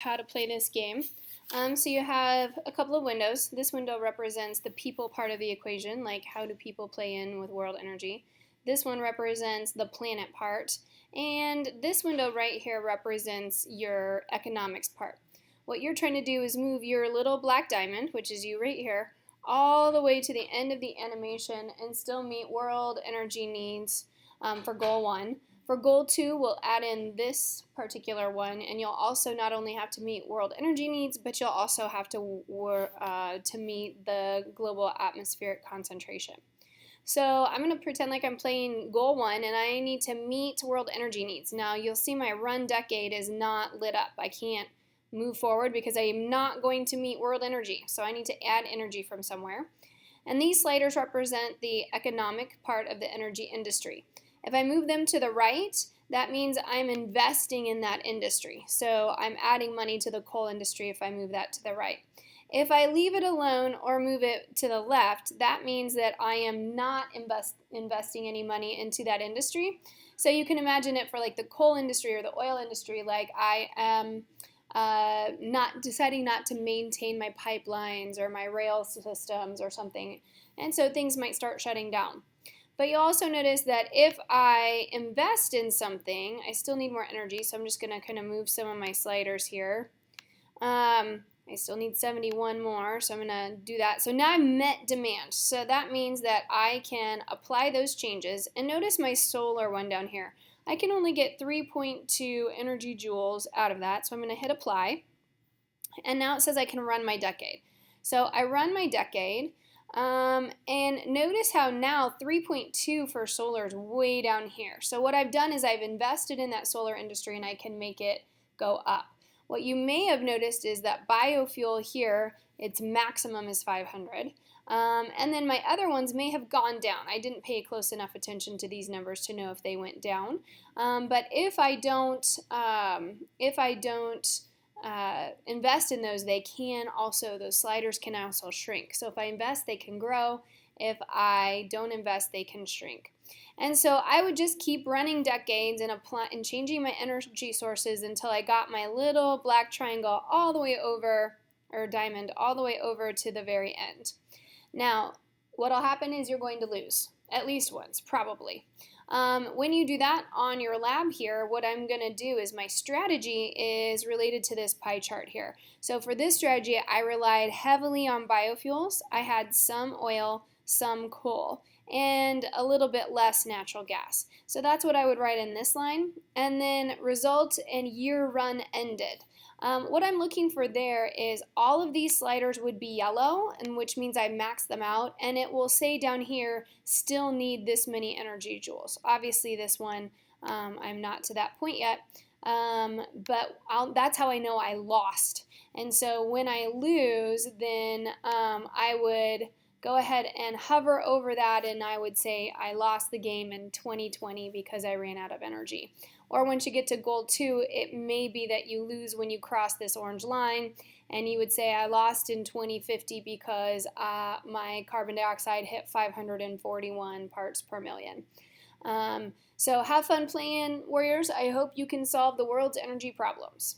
how to play this game. So you have a couple of windows. This window represents the people part of the equation, like how do people play in with world energy. This one represents the planet part, and this window right here represents your economics part. What you're trying to do is move your little black diamond, which is you right here, all the way to the end of the animation and still meet world energy needs for goal 1. For goal 2, we'll add in this particular one, and you'll also not only have to meet world energy needs, but you'll also have to meet the global atmospheric concentration. So I'm going to pretend like I'm playing goal 1, and I need to meet world energy needs. Now you'll see my run decade is not lit up. I can't move forward because I am not going to meet world energy. So I need to add energy from somewhere. And these sliders represent the economic part of the energy industry. If I move them to the right, that means I'm investing in that industry. So I'm adding money to the coal industry if I move that to the right. If I leave it alone or move it to the left, that means that I am not investing any money into that industry. So you can imagine it for like the coal industry or the oil industry, like I am not deciding not to maintain my pipelines or my rail systems or something. And so things might start shutting down. But you'll also notice that if I invest in something, I still need more energy, so I'm just going to kind of move some of my sliders here. I still need 71 more, so I'm going to do that. So now I'm met demand. So that means that I can apply those changes. And notice my solar one down here. I can only get 3.2 energy joules out of that, so I'm going to hit apply. And now it says I can run my decade. So I run my decade. And notice how now 3.2 for solar is way down here. So what I've done is I've invested in that solar industry and I can make it go up. What you may have noticed is that biofuel here, its maximum is 500. And then my other ones may have gone down. I didn't pay close enough attention to these numbers to know if they went down. But if I don't invest in those, those sliders can also shrink. So if I invest, they can grow. If I don't invest, they can shrink. And so I would just keep running decades and changing my energy sources until I got my little black triangle all the way over, or diamond, all the way over to the very end. Now, what'll happen is you're going to lose, at least once, probably. When you do that on your lab here, what I'm going to do is my strategy is related to this pie chart here. So for this strategy, I relied heavily on biofuels. I had some oil, some coal, and a little bit less natural gas. So that's what I would write in this line. And then result and year run ended. What I'm looking for there is all of these sliders would be yellow, and which means I maxed them out, and it will say down here, still need this many energy joules. Obviously this one, I'm not to that point yet, but that's how I know I lost. And so when I lose, then I would go ahead and hover over that, and I would say I lost the game in 2020 because I ran out of energy. Or once you get to goal 2, it may be that you lose when you cross this orange line, and you would say I lost in 2050 because my carbon dioxide hit 541 parts per million. So have fun playing, Warriors. I hope you can solve the world's energy problems.